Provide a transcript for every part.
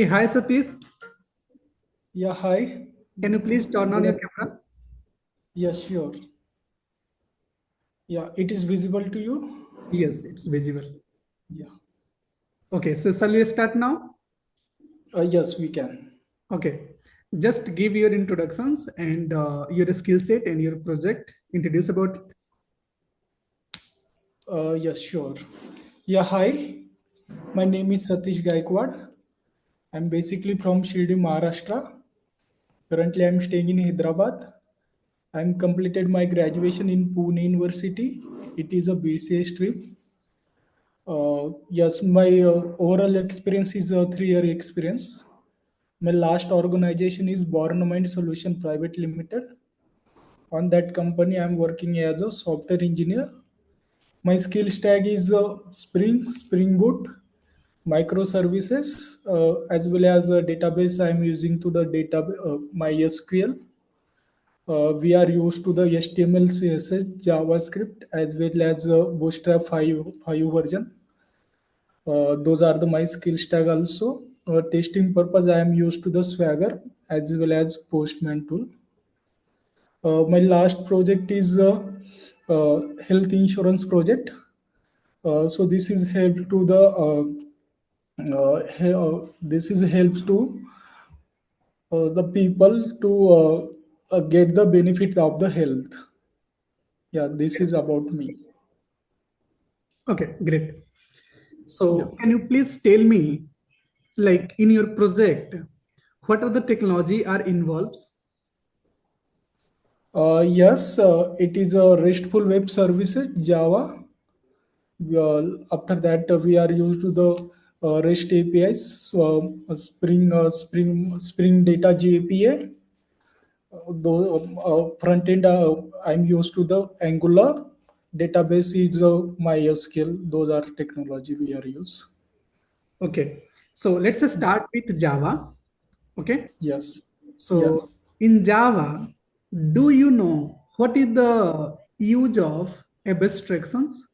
Hey, hi Satish. Yeah, hi. Can you please turn on Good. your camera? Yes, sure. Yeah, it is visible to you. Yes, it's visible. Yeah. Okay, so shall we start now? Yes, we can. Okay, just give your introductions and your skill set and your project. Introduce about it. Yes, sure. Yeah, hi. My name is Satish Gaikwad. I'm basically from Shirdi, Maharashtra. Currently, I'm staying in Hyderabad. I'm completed my graduation in Pune University. It is a BCA stream. Yes, my overall experience is a 3 year experience. My last organization is Born Mind Solution Private Limited. On that company, I'm working as a software engineer. My skill stack is Spring Boot, microservices, as well as a database I'm using to the data MySQL. We are used to the HTML, CSS, JavaScript, as well as Bootstrap 5 version. Those are the my skill stack also. Testing purpose, I am used to the Swagger as well as Postman tool. My last project is health insurance project. So this is help to the this is help to the people to get the benefit of the health. Yeah, this is about me. Okay, great. Yeah. So, can you please tell me, like in your project, what are the technology are involved? Yes, it is a RESTful web services Java. After that, we are used to the REST APIs, Spring Data JPA. Though front end, I'm used to the Angular. Database is MySQL. Those are technology we are use. Okay, so let's start with Java. Okay, Yes, so yes, in Java, do you know what is the use of abstractions?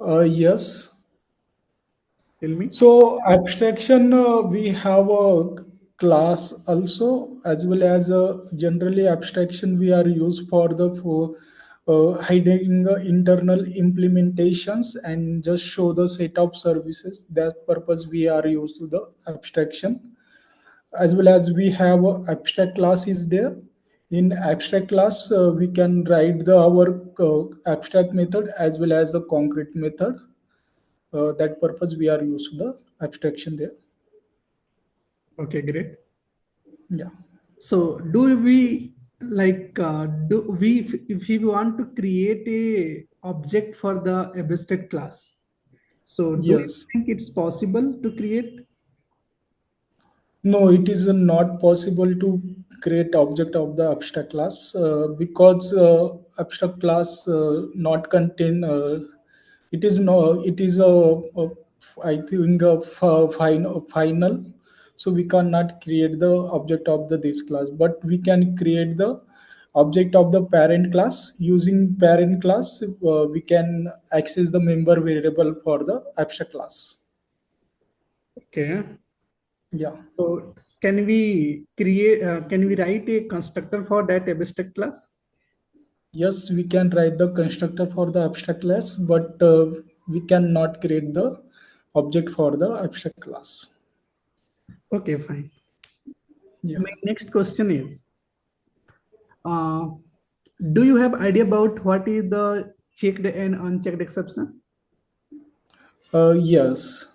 yes. Tell me. So abstraction, we have a class also, as well as generally abstraction we are used for hiding internal implementations and just show the set of services. That purpose we are used to the abstraction, as well as we have a abstract class is there. In abstract class, we can write the our abstract method as well as the concrete method. That purpose we are used to the abstraction there. Okay, great. Yeah. So, do we do we if we want to create a object for the abstract class? So, do you Yes. think it's possible to create? No, it is not possible to create object of the abstract class because abstract class not contain. It is no. It is I think final. So we cannot create the object of the this class, but we can create the object of the parent class. Using parent class, we can access the member variable for the abstract class. Okay. Yeah. So, can we create? Can we write a constructor for that abstract class? Yes, we can write the constructor for the abstract class, but we cannot create the object for the abstract class. Okay, fine. Yeah. My next question is, uh, do you have idea about what is the checked and unchecked exception? Yes.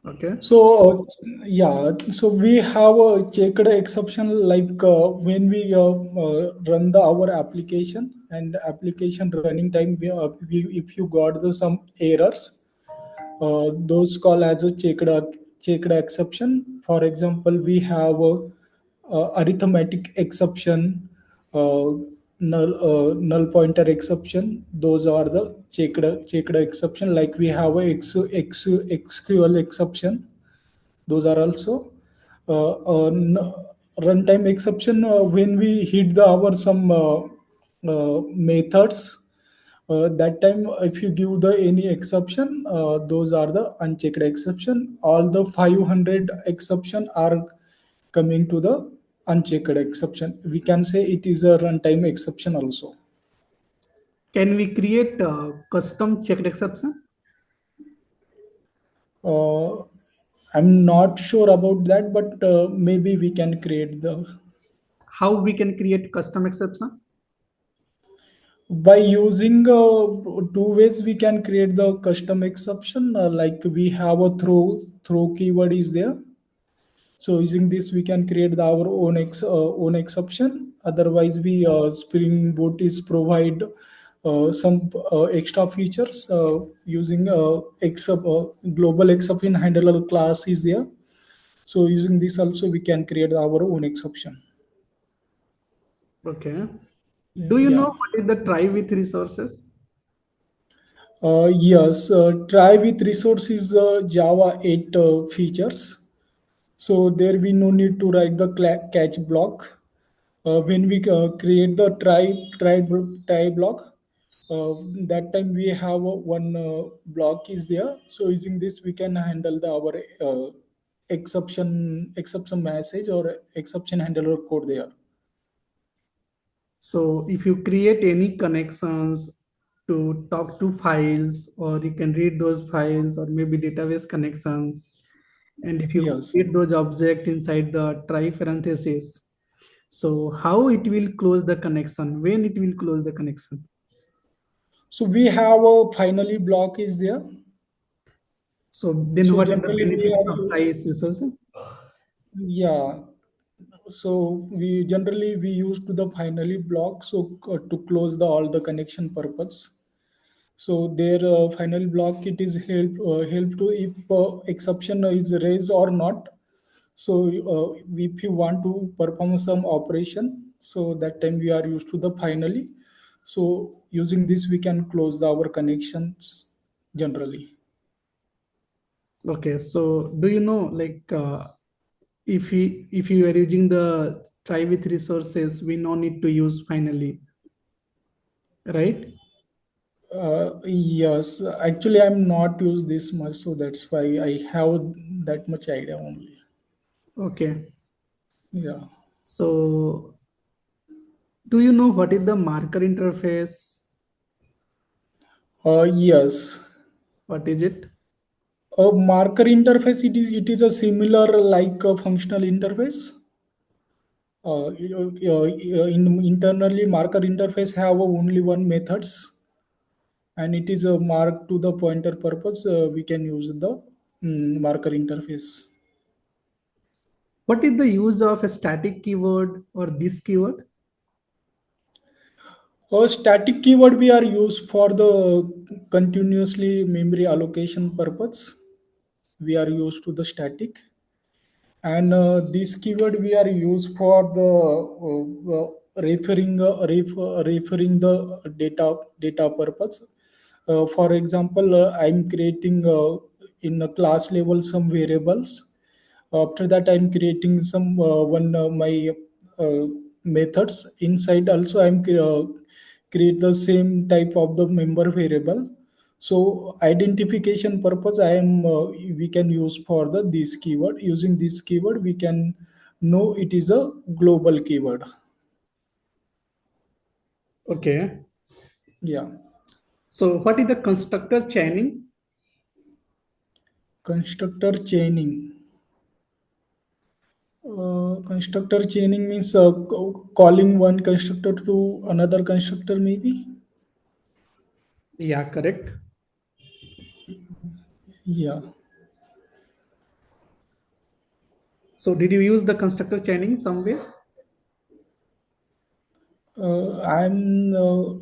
Okay. So yeah, so we have a checked exception like when we run the our application and application running time. If you got the some errors, those call as a checked exception. For example, we have a arithmetic exception, uh, null pointer exception. Those are the checked exception. Like we have a XQL exception. Those are also runtime exception when we hit the our some methods That time, if you give the any exception, those are the unchecked exception. All the 500 exception are coming to the unchecked exception. We can say it is a runtime exception also. Can we create custom checked exception? Uh, I'm not sure about that, but maybe we can create the How we can create custom exception? by using two ways we can create the custom exception. Like we have a throw keyword is there. So using this, we can create our own own exception. Otherwise, we Spring Boot is provide some extra features using global exception handler class is there. So using this also, we can create our own exception. Okay. Do you know Yeah. what is the try with resources? Yes. Try with resource is Java 8 features. So there we no need to write the catch block. When we create the try block, that time we have one block is there. So using this we can handle our exception message or exception handler code there. So if you create any connections to talk to files, or you can read those files, or maybe database connections, and if you Yes. create those objects inside the try parenthesis, so how it will close the connection, when it will close the connection? So we have a finally block is there. So then So what is the generally we benefits of are try resources? yeah. So we use to the finally block so to close the all the connection purpose. So their final block it is help to if exception is raised or not. So if you want to perform some operation, so that time we are used to the finally. So using this we can close our connections generally. Okay, so do you know, like, if you are using the try with resources, we no need to use finally, right? Yes, actually I'm not used this much, so that's why I have that much idea only. Okay, Yeah. so do you know what is the marker interface? Yes. What is it? A marker interface it is a similar like a functional interface. Internally marker interface have only one methods and it is a mark to the pointer purpose. We can use the marker interface. What is the use of a static keyword or this keyword? A static keyword we are used for the continuously memory allocation purpose. We are used to the static and this keyword we are used for the referring the data purpose. For example, I'm creating in a class level some variables. After that I'm creating some one my uh, methods inside also I'm create the same type of the member variable. So identification purpose I am we can use for the this keyword. Using this keyword we can know it is a global keyword. Okay, Yeah. so what is the constructor chaining? Constructor chaining. Constructor chaining means calling one constructor to another constructor maybe. Yeah, correct. Yeah. So did you use the constructor chaining somewhere? I'm.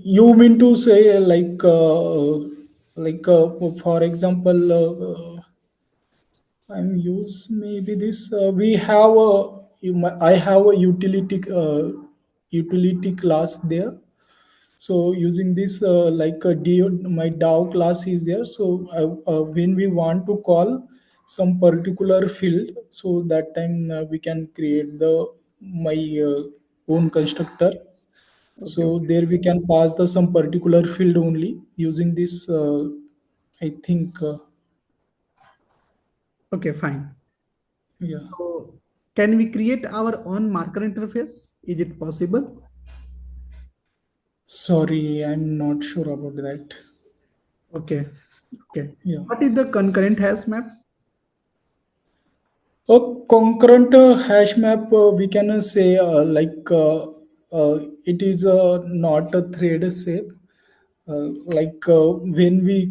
You mean to say for example, I'm use maybe this. We have a. I have a utility class there. So using this like a my DAO class is there. So when we want to call some particular field, so that time we can create the my own constructor. Okay, So okay, there we can pass the some particular field only using this. I think, okay, fine. yeah. So, can we create our own marker interface? Is it possible? Sorry, I'm not sure about that. Okay, okay. Yeah. What is the concurrent hash map? A concurrent hash map, we can say it is not a thread shape. When we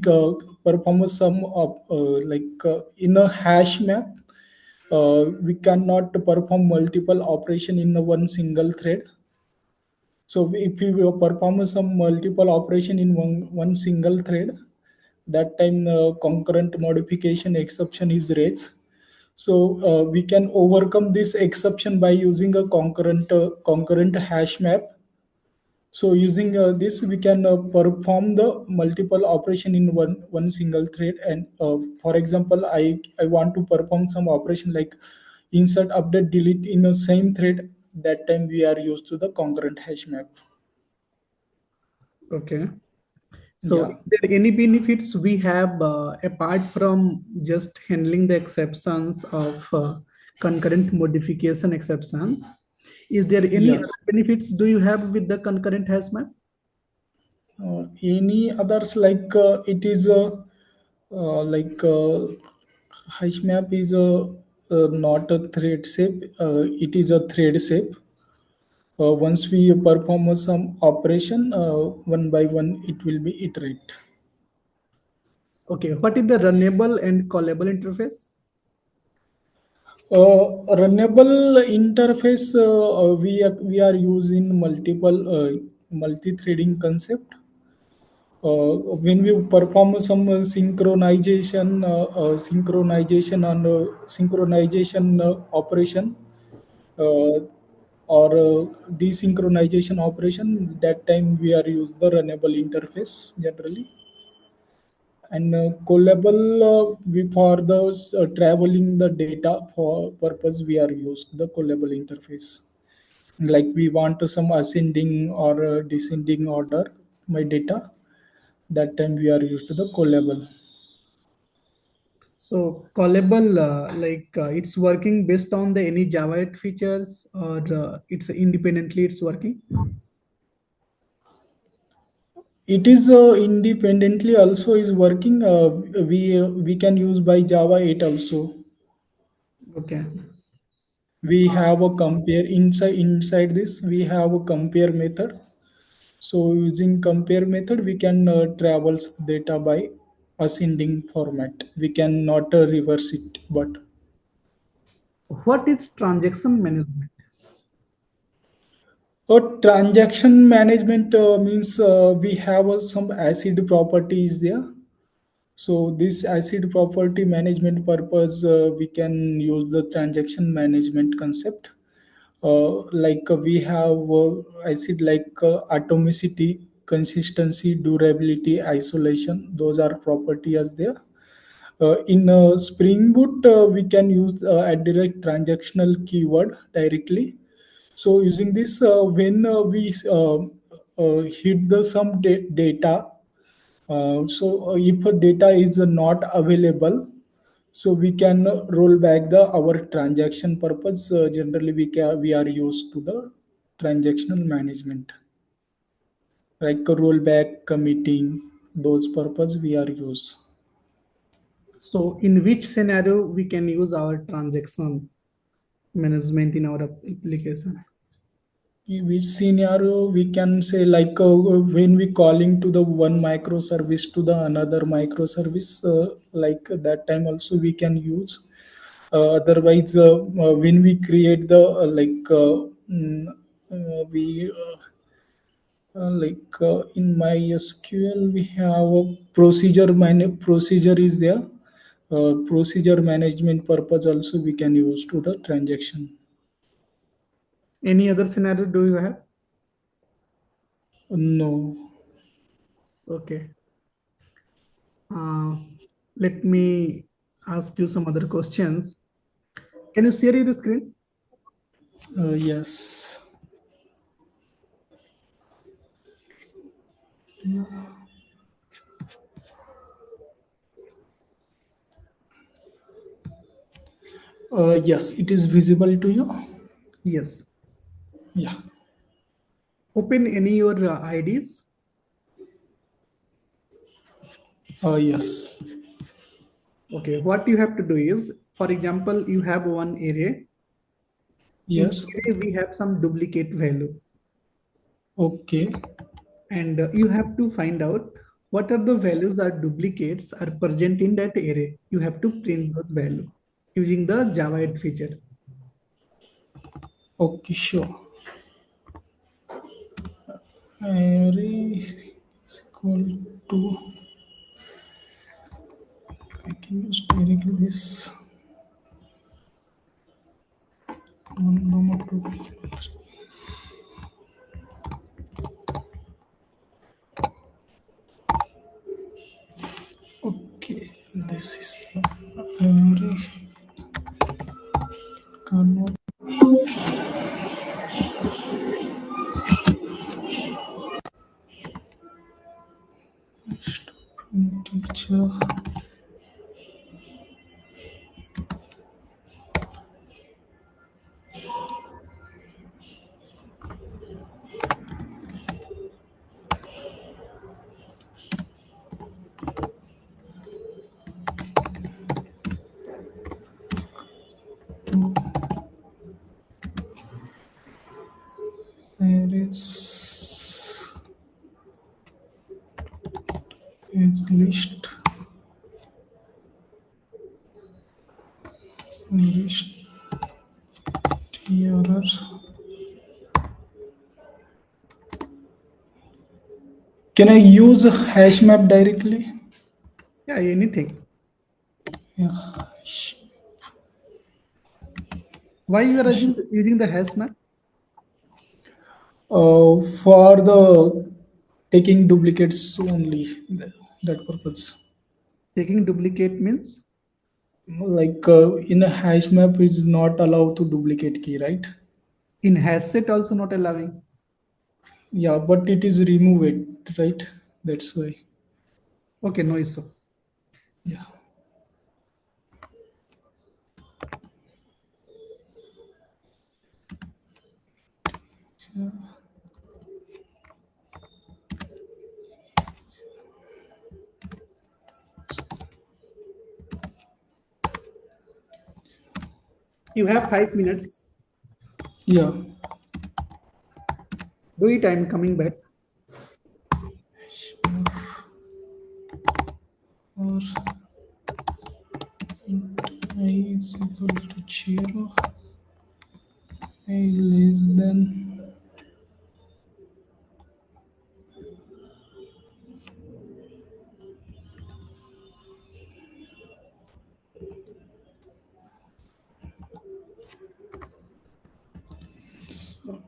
perform some in a hash map, we cannot perform multiple operation in the one single thread. So if we will perform some multiple operation in one single thread, that time the concurrent modification exception is raised. So we can overcome this exception by using a concurrent hash map. So using this, we can perform the multiple operation in one single thread. And for example, I want to perform some operation like insert, update, delete in the same thread. That time we are used to the concurrent hash map. Okay. So, Yeah. is there any benefits we have apart from just handling the exceptions of concurrent modification exceptions? Is there any other Yes. benefits do you have with the concurrent hash map? Any others like it is a like hash map is not a thread shape. It is a thread shape. Once we perform some operation one by one, it will be iterate. Okay. What is the runnable and callable interface? Runnable interface, we are using multiple multi-threading concept. When we perform some synchronization operation, uh, or desynchronization operation, that time we are use the runnable interface generally. And callable, we for the traveling the data for purpose, we are used the callable interface. Like we want to some ascending or descending order my data, that time we are used to the callable. So callable, it's working based on the any Java 8 features, or it's independently it's working. It is independently also is working. We can use by Java 8 also. Okay. We have a compare inside this. We have a compare method. So using compare method, we can travels data by ascending format. We cannot reverse it, but What is transaction management? a transaction management means we have some acid properties there. So this acid property management purpose, we can use the transaction management concept. We have acid like atomicity, consistency, durability, isolation. Those are properties there. In Spring Boot, we can use a direct transactional keyword directly. So using this, when we hit the some data, if a data is not available, so we can roll back the our transaction purpose. Generally, we are used to the transactional management, like a rollback, committing. Those purpose we are use. So in which scenario we can use our transaction management in our application? In which scenario we can say like when we calling to the one microservice to the another microservice, like that time also we can use. Otherwise, when we create the we in MySQL we have a procedure is there. Procedure management purpose also we can use to the transaction. Any other scenario do you have? No. Okay. Uh, Let me ask you some other questions. Can you share your screen? Yes. Yes, it is visible to you. Yes. Yeah. Open any your IDs. Yes. Okay, what you have to do is, for example, you have one array. In Yes. array, we have some duplicate value, Okay. and you have to find out what are the values are duplicates are present in that array. You have to print those value using the Java add feature. Okay. Sure. Array is equal to. I can use directly this. One, number two. Okay. This is the array. Convert teacher. And it's list. List error. Can I use a hash map directly? Yeah, anything. Yeah. Why you are using the hash map? For the taking duplicates only, that purpose. Taking duplicate means Like in a hash map is not allowed to duplicate key, right? in hash set also not allowing. Yeah, but it is remove it, right? That's why. Okay, no issue. Yeah. You have 5 minutes. Yeah. Do it. I'm coming back. Or I is equal to 0. I less than.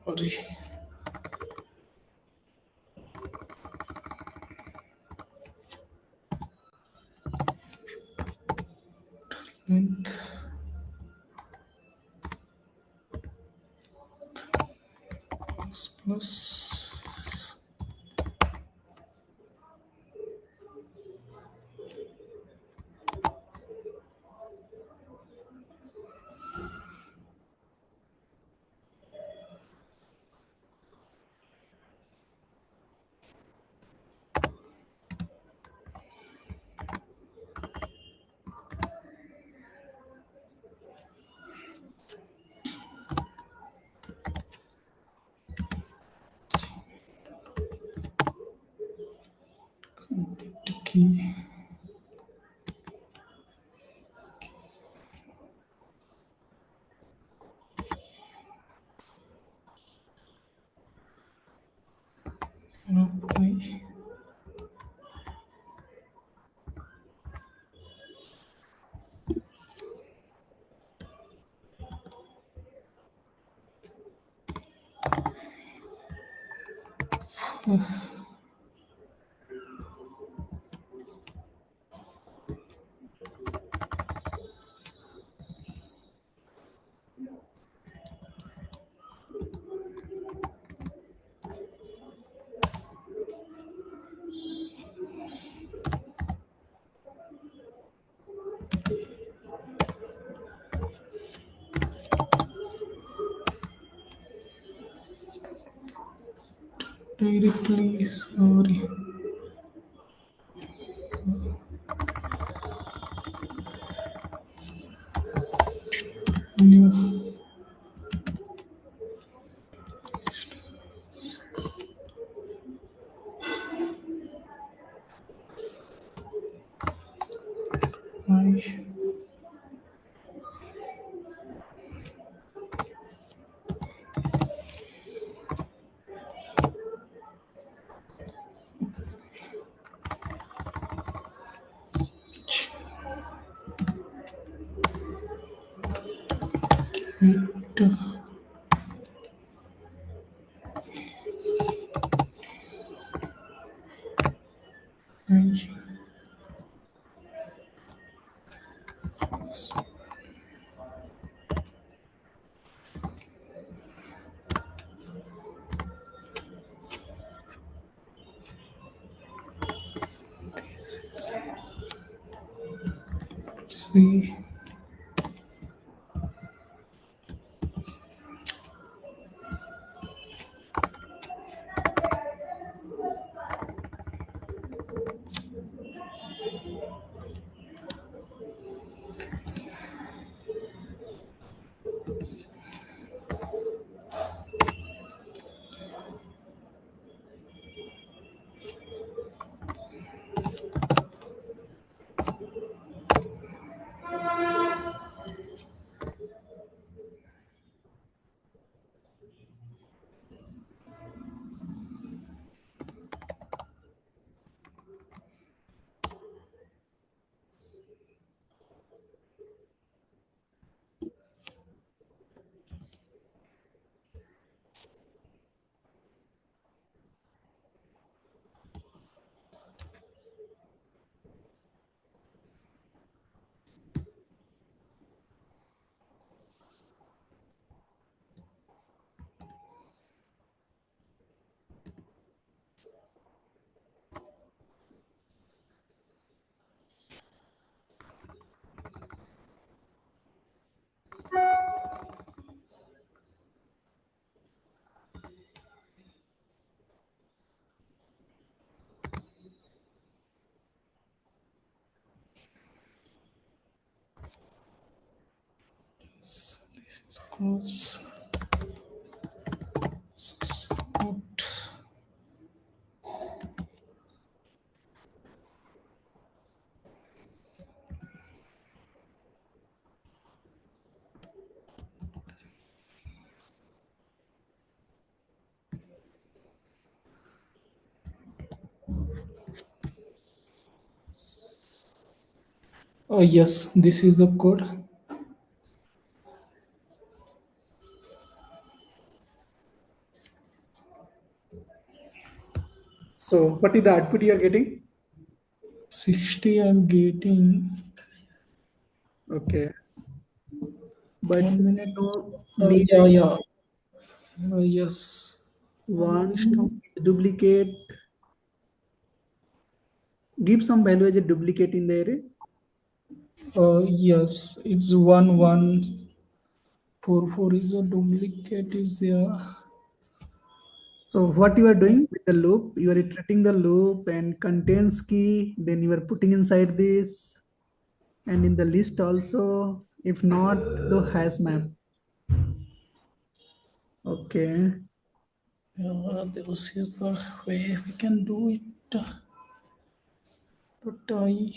Sorry. Length plus. Key. Apply. directly. Sorry. New. I. It. I. See. This is close. This is out. Yes, this is the code. So what is the output you are getting? 60 I'm getting. Okay, but 1 minute. no need Yeah, yeah. Yes. Stop. one duplicate. Give some value as a duplicate in the array. Yes, it's 1144 is a duplicate is there. So what you are doing with the loop, you are iterating the loop and contains key, then you are putting inside this and in the list also, if not the hash map. Okay. This is the way we can do it. But I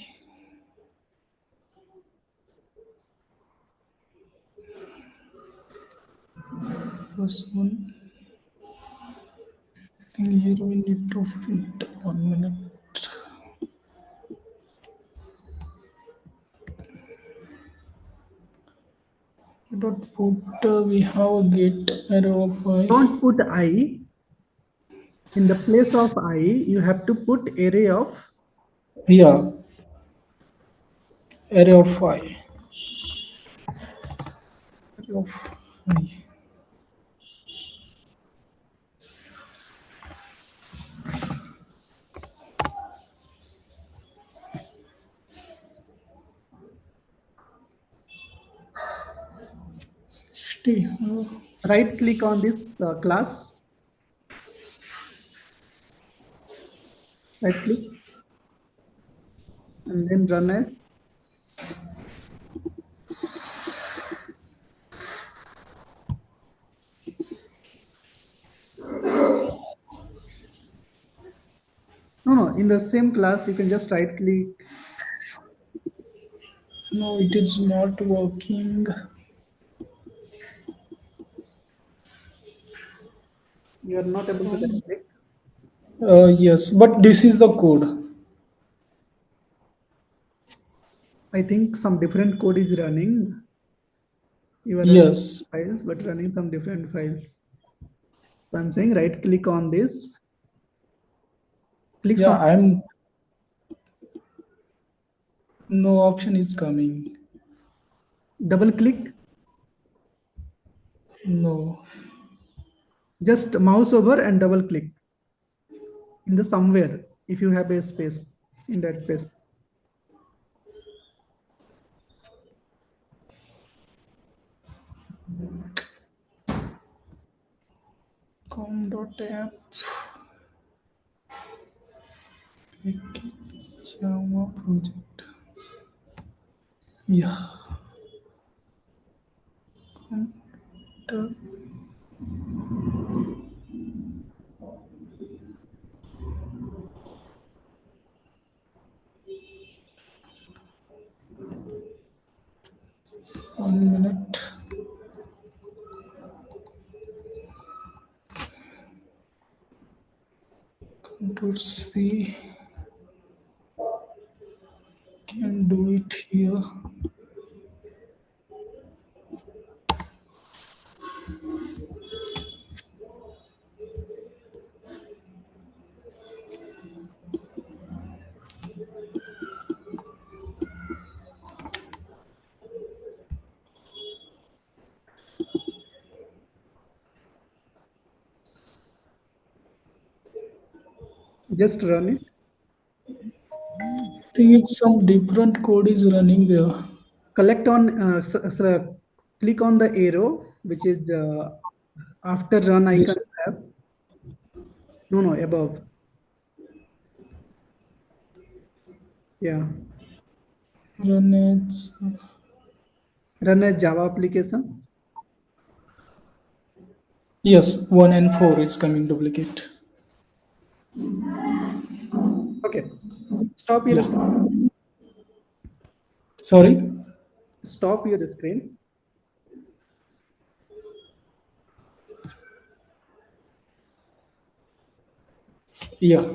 first one thing here we need to print 1 minute. Dot put we have a get arrow of I. Don't put I. In the place of I, you have to put array of. Yeah, array of I. Array of I. 60. Right click on this class. Right click and then run as. No, no, in the same class, you can just right click. No, it is not working. You are not able to right click. Yes, but this is the code. I think some different code is running. You are running Yes. files, but running some different files. So I'm saying right click on this, click Yeah, on I'm. No option is coming. double click, No. just mouse over and double click in the somewhere if you have a space in that space. Com.app. Package Java project. Yeah. Enter 1 minute. Control C. Can do it here. Just run it. I think it's some different code is running there. Collect on, click on the arrow, which is after run icon This have. No, no, above. Yeah. run it's Run a Java application. yes, 1 and 4 is coming duplicate. Okay. Stop your Yeah. screen. Sorry. Stop your screen. Yeah.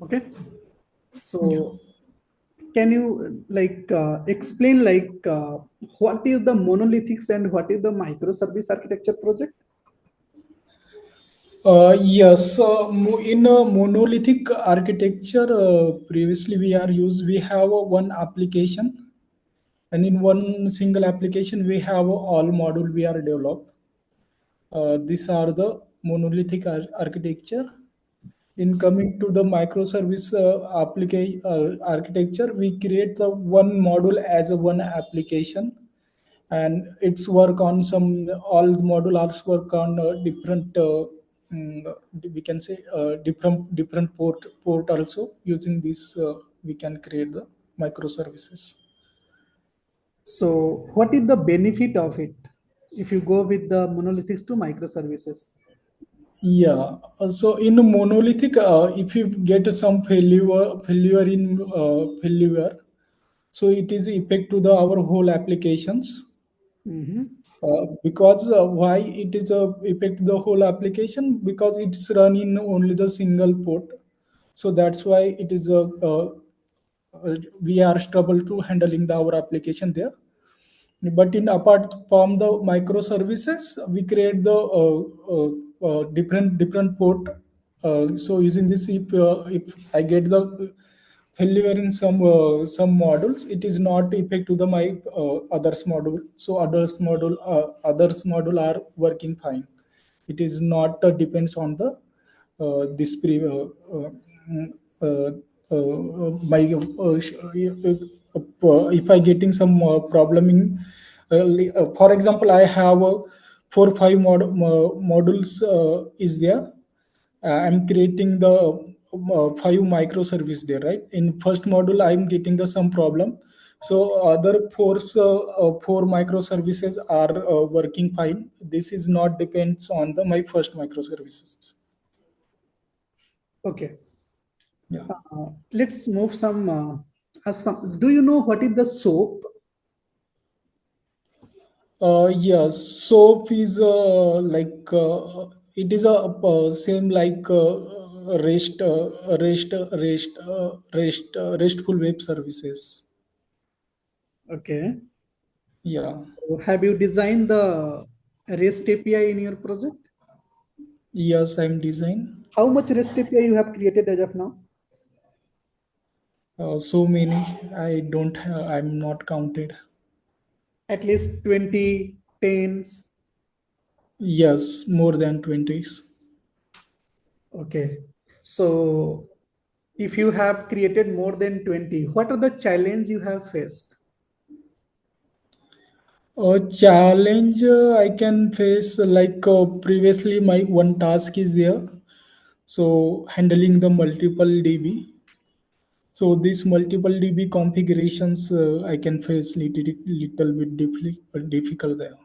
Okay. Yeah. So can you explain what is the monolithics and what is the microservice architecture project? Yes, in a monolithic architecture, previously we have one application, and in one single application we have all module we are developed. These are the monolithic architecture. In coming to the microservice application architecture, we create the one module as a one application, and it's work on some all the module also work on different we can say different port also. Using this we can create the microservices. So what is the benefit of it if you go with the monolithics to microservices? Yeah, so in monolithic, if you get some failure in failure, so it is effect to the our whole applications. Mhm. Because why it is a effect the whole application, because it's run in only the single port. So that's why it is a we are trouble to handling the our application there. But in apart from the microservices, we create the different port. So using this, if I get the failure in some modules, it is not effect to the my others module. So others module are working fine. It is not depends on the this pre mm, uh, my if I getting some problem in for example, I have 4 5 modules is there. I'm creating the five microservice there, right? In first module, I'm getting the some problem. So other four microservices are working fine. This is not depends on the my first microservices. Okay. Yeah. Let's move some. Do you know what is the SOAP? Yes, soap is it is a same like restful web services. Okay. Yeah. So have you designed the REST API in your project? Yes, I'm design. How much REST API you have created as of now? So many. I don't have. I'm not counted. At least 20, tens. Yes, more than 20s. Okay. So if you have created more than 20, what are the challenge you have faced? A challenge I can face previously my one task is there. So handling the multiple DB. So these multiple DB configurations I can face little bit difficult there.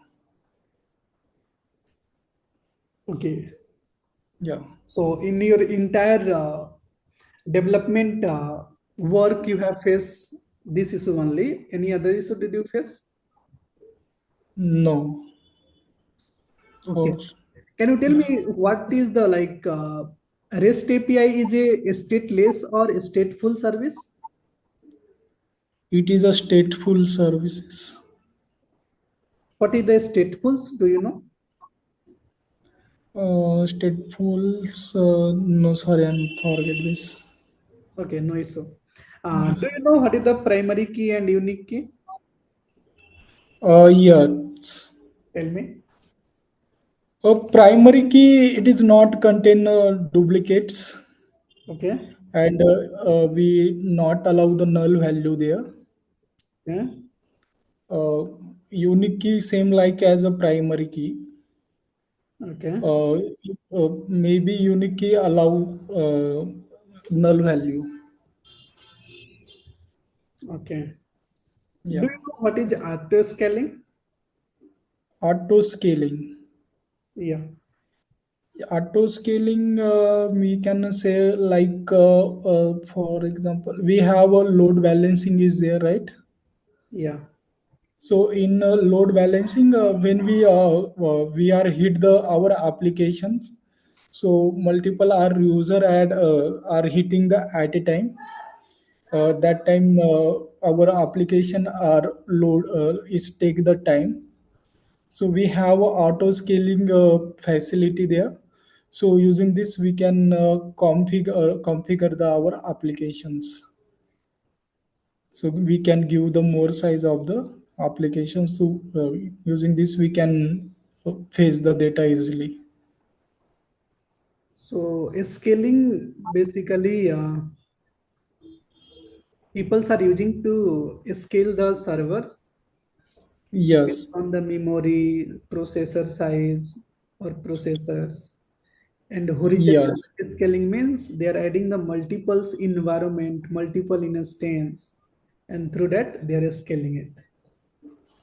Okay. Yeah. So in your entire development work, you have faced this issue only. Any other issue did you face? No. Okay. For Can you tell yeah. me what is the REST API is a stateless or stateful service? It is a stateful services. What is the statefuls? Do you know? Statefuls. No, sorry, I'm forget this. Okay, no issue. Do you know what is the primary key and unique key? Yes. Tell me. A primary key it is not contain duplicates, Okay. and we not allow the null value there. Yeah. Uh, Unique key same like as a primary key. Okay. uh, Maybe unique key allow null value. Okay. Do Yeah. you know what is auto scaling? Auto scaling. Yeah. Auto scaling, we can say for example, we have a load balancing is there, right? Yeah. So in load balancing, when we are hit the our applications, so multiple our user are hitting the at a time. That time our application are load is take the time. So we have a auto scaling facility there. So using this we can configure our applications. So we can give the more size of the applications. So using this we can face the data easily. So scaling basically people are using to scale the servers based Yes. on the memory, processor size, or processors. And horizontal Yes. scaling means they are adding the multiples environment, multiple instance, and through that they are scaling it.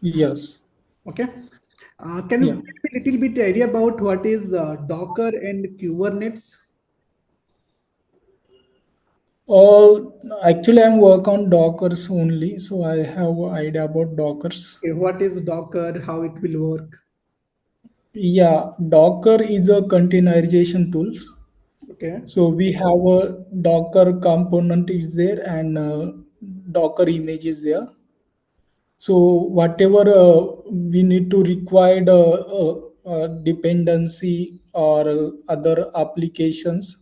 Yes. Okay. Can you Yeah. give me a little bit idea about what is Docker and Kubernetes? Uh, Actually, I'm work on Dockers only, so I have an idea about Dockers. Okay, what is Docker? How it will work? Yeah, Docker is a containerization tools. Okay. So we have a Docker component is there and Docker image is there. So whatever we need to require dependency or other applications,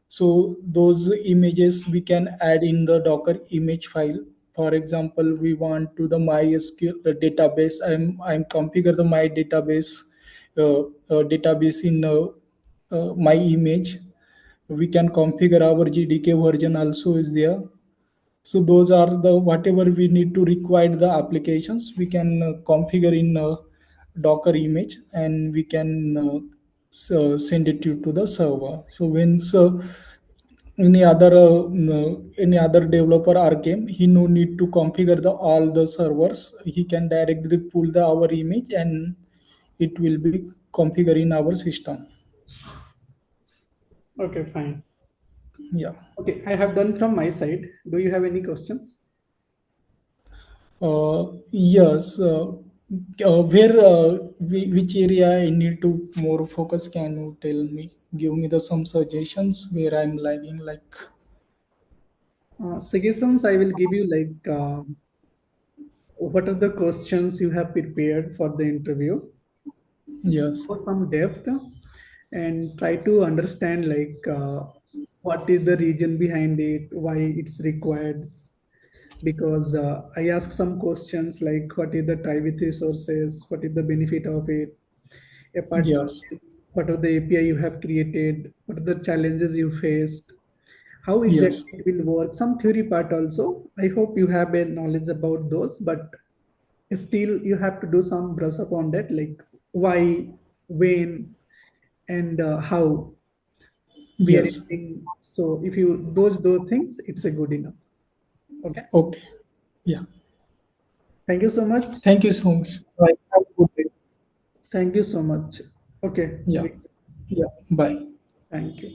so those images we can add in the Docker image file. For example, we want to the MySQL database. I'm configure the my database in my image. We can configure our GDK version also is there. So those are the whatever we need to require the applications we can configure in Docker image, and we can send it to the server. So when any other developer or game, he no need to configure the all the servers. He can directly pull the our image and it will be configured in our system. Okay, fine. Yeah. Okay, I have done from my side. Do you have any questions? Yes. Where which area I need to more focus? Can you tell me? Give me the some suggestions where I'm lagging. Like Suggestions I will give you, like what are the questions you have prepared for the interview? yes, For some depth, and try to understand like what is the reason behind it, why it's required. Because I ask some questions like what is the tie with resources, what is the benefit of it, apart from yes, it, what are the API you have created, what are the challenges you faced, how yes, exactly it will work, some theory part also. I hope you have a knowledge about those, but still you have to do some brush up on that, like why, when, and how we are yes. using. So if you those things, it's a good enough. Okay. Okay. Yeah. Thank you so much. Thank you so much. Right. Have a good day. Thank you so much. Okay. Yeah. Yeah. Bye. Thank you.